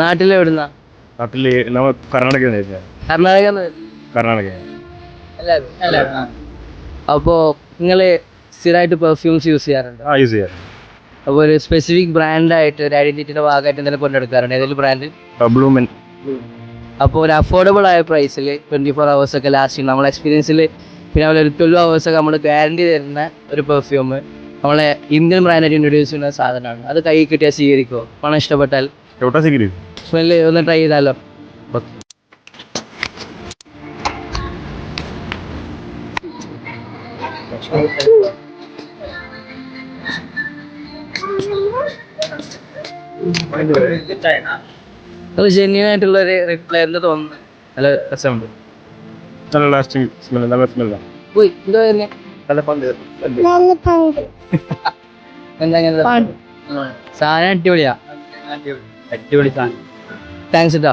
നാട്ടിലെവിടുന്നാ? നാട്ടില് നമ്മൾ കർണാടക കർണാടക. അപ്പോ നിങ്ങള് സ്ഥിരമായിട്ട് പെർഫ്യൂംസ് യൂസ് ചെയ്യാറുണ്ട്? യൂസ് ചെയ്യാറ്. അപ്പോൾ ഒരു സ്പെസിഫിക് ബ്രാൻഡായിട്ട് ഒരു ഐഡന്റിറ്റിയുടെ ഭാഗമായിട്ട് എന്തെങ്കിലും കൊണ്ടെടുക്കാറുണ്ട്? ഏതെങ്കിലും ബ്രാൻഡ്? ബ്ലൂമെൻ. അപ്പോൾ ഒരു അഫോർഡബിൾ ആയ പ്രൈസിൽ 24 hours ഒക്കെ ലാസ്റ്റ് ചെയ്യും നമ്മളെ എക്സ്പീരിയൻസിൽ. പിന്നെ അതുപോലെ ഒരു 12 hours ഒക്കെ നമ്മൾ ഗ്യാരണ്ടി തരുന്ന ഒരു പെർഫ്യൂം നമ്മളെ ഇന്ത്യൻ ബ്രാൻഡായിട്ട് ഇൻട്രൊഡ്യൂസ് ചെയ്യുന്ന സാധനമാണ്. അത് കൈ കിട്ടിയാൽ സ്വീകരിക്കുമോ? പണം ഇഷ്ടപ്പെട്ടാൽ സ്മെല്ല് ഒന്ന് ട്രൈ ചെയ്താലോ? അത് ജെന്യൂൻ ആയിട്ടുള്ള ഒരു റിപ്ലൈ എന്ന് തോന്നുന്നു. നല്ല രസമുണ്ട്. നല്ല ലാസ്റ്റിംഗ് സ്മെല്ല്, നല്ല സ്മെല്ലാണ്. സാധനം അടിപൊളിയാ. അടിപൊളി സാധനം. താങ്ക്സ് കേട്ടോ.